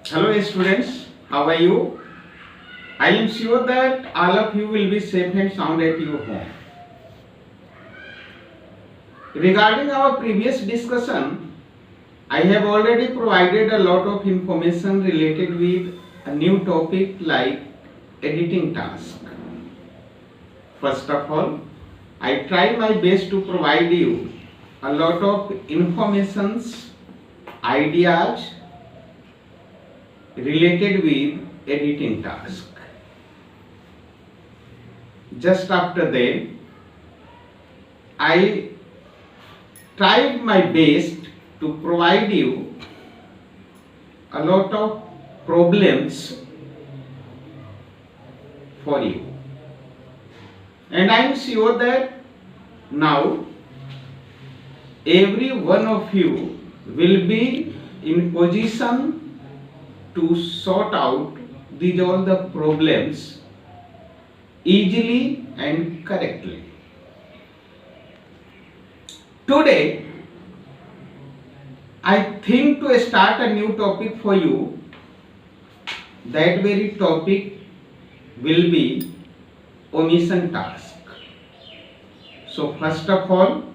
Hello students, how are you? I am sure that all of you will be safe and sound at your home. Regarding our previous discussion, I have already provided a lot of information related with a new topic like editing task. First of all, I try my best to provide you a lot of informations, ideas related with editing task. Just after that, I tried my best to provide you a lot of problems for you. And I am sure that now every one of you will be in position to sort out these all the problems easily and correctly. Today, I think to start a new topic for you. That very topic will be omission task. So first of all,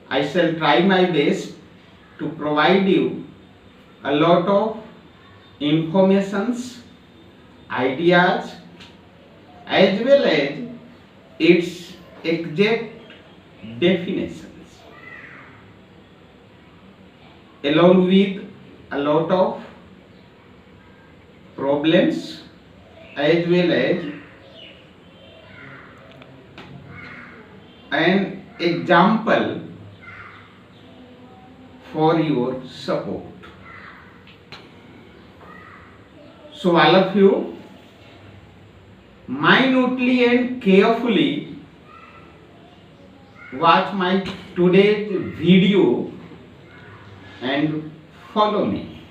I shall try my best to provide you a lot of informations, ideas, as well as its exact definitions, along with a lot of problems as well as an example for your support. So all of you minutely and carefully watch my today's video and follow me.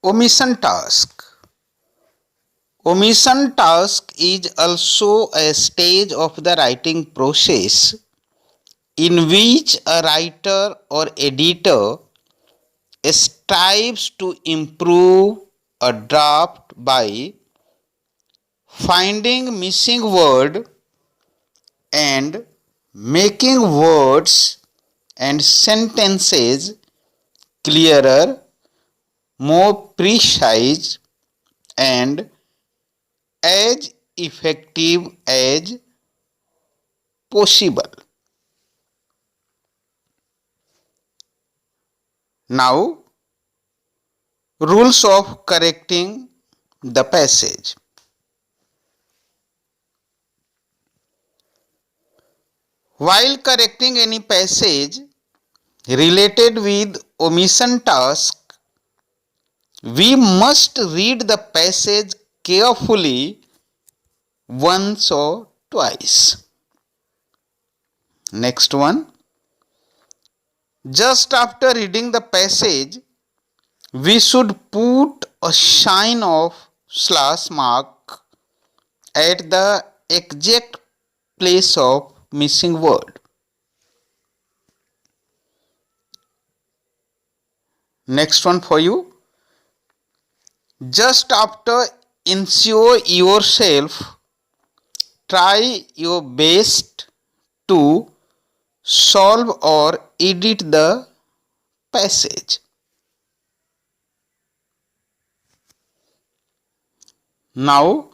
Omission task. Omission task is also a stage of the writing process in which a writer or editor strives to improve a draft by finding missing word and making words and sentences clearer, more precise, and as effective as possible. Now, rules of correcting the passage. While correcting any passage related with omission task, we must read the passage carefully once or twice. Next one. Just after reading the passage, we should put a sign of slash mark at the exact place of missing word. Next one for you. Just after ensure yourself, try your best to solve or edit the passage. Now,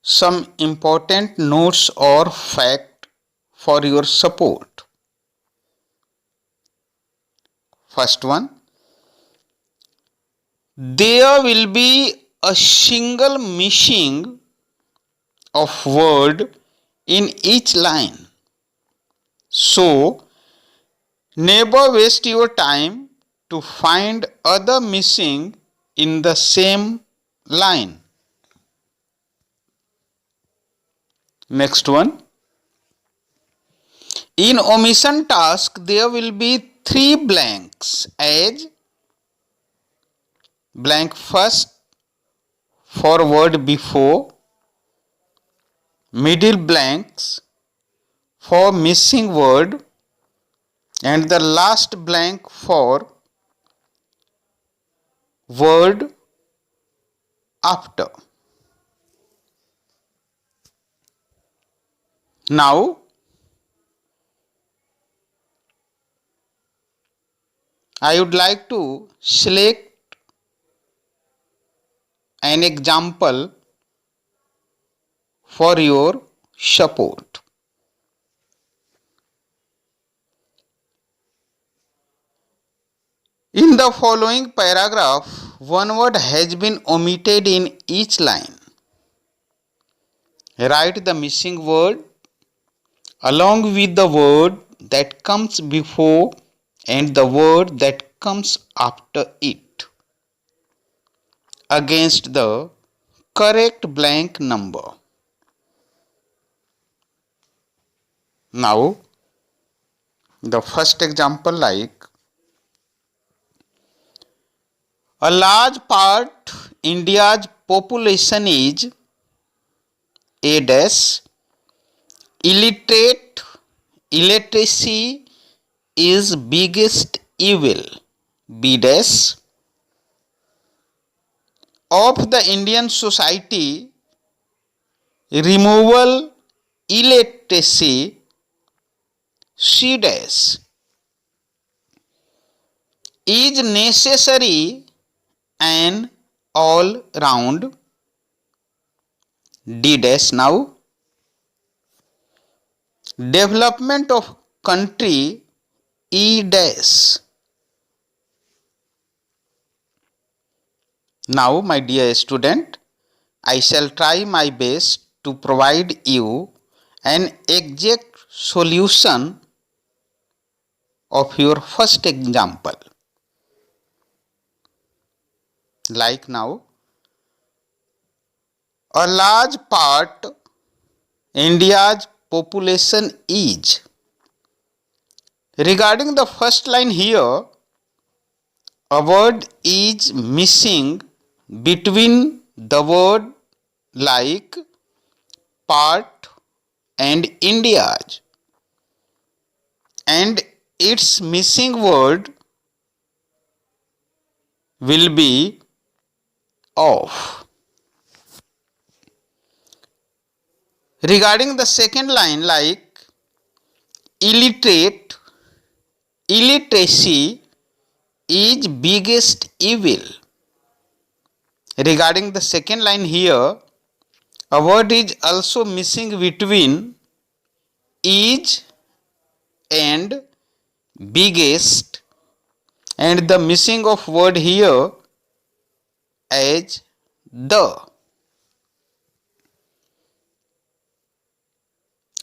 some important notes or fact for your support. First one, there will be a single missing of word in each line. So, never waste your time to find other missing in the same line. Next one. In omission task, there will be 3 blanks as blank first for word before, middle blanks for missing word, and the last blank for word after. Now I would like to select an example for your support. In the following paragraph, one word has been omitted in each line. Write the missing word along with the word that comes before and the word that comes after it against the correct blank number. Now, the first example, like a large part India's population is a dash illiterate. Illiteracy is biggest evil. B dash of the Indian society. Removal illiteracy. C dash is necessary and all round. D dash now development of country. E dash. Now, my dear student, I shall try my best to provide you an exact solution of your first example. Like now, a large part India's population is. Regarding the first line here, a word is missing between the word like part and India's, and its missing word will be of. Regarding the second line, like illiterate, illiteracy is biggest evil. Regarding the second line here, a word is also missing between is and biggest, and the missing of word here as the.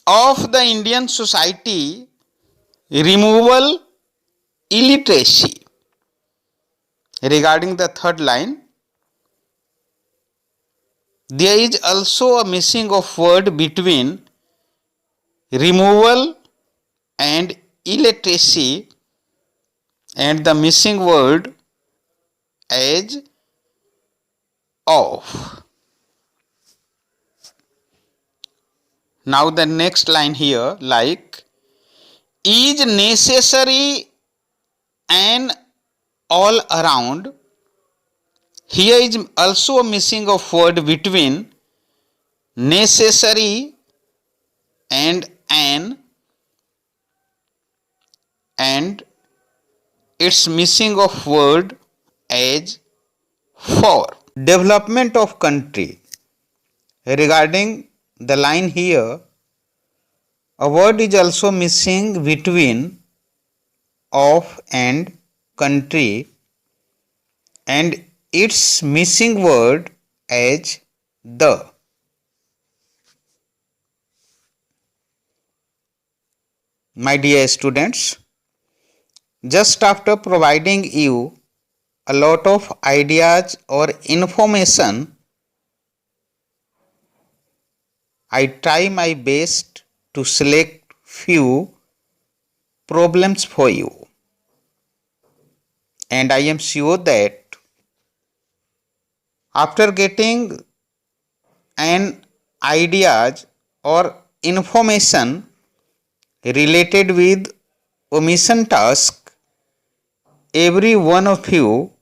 Of the Indian society, removal illiteracy. Regarding the third line, there is also a missing of word between removal and illiteracy, and the missing word as of. Now the next line here, like is necessary and all around. Here is also a missing of word between necessary and an, and it's missing of word as for. Development of country. Regarding the line here, a word is also missing between of and country, and its missing word as the. My dear students, just after providing you a lot of ideas or information, I try my best to select few problems for you, and I am sure that after getting an ideas or information related with omission task, every one of you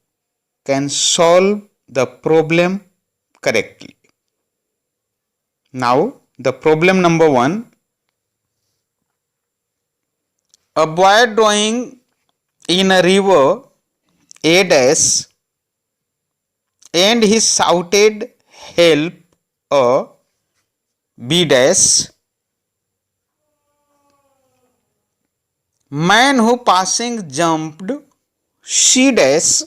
can solve the problem correctly. Now, the problem number 1. A boy drawing in a river A dash and he shouted help a B dash. Man who passing jumped C dash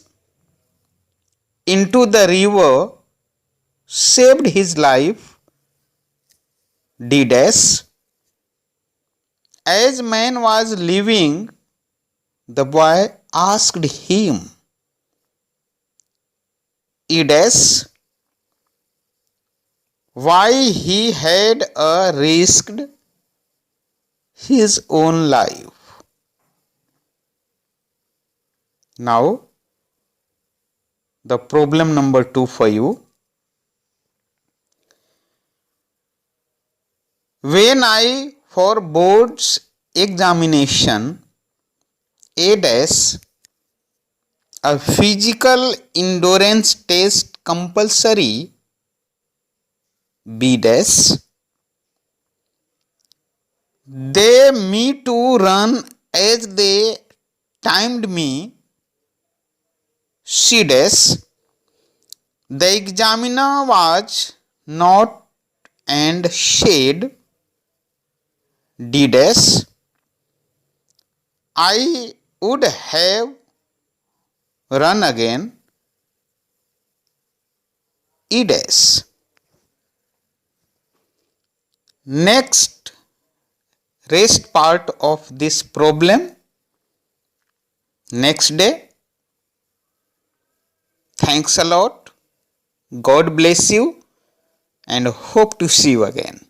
into the river, saved his life D dash. As man was leaving, the boy asked him E dash why he had risked his own life. Now, the problem number 2 for you. When I for board's examination A dash, a physical endurance test compulsory B dash, they me to run as they timed me C dash. The examiner was not and said D dash. I would have run again E dash. Next, rest part of this problem next day. Thanks a lot. God bless you and hope to see you again.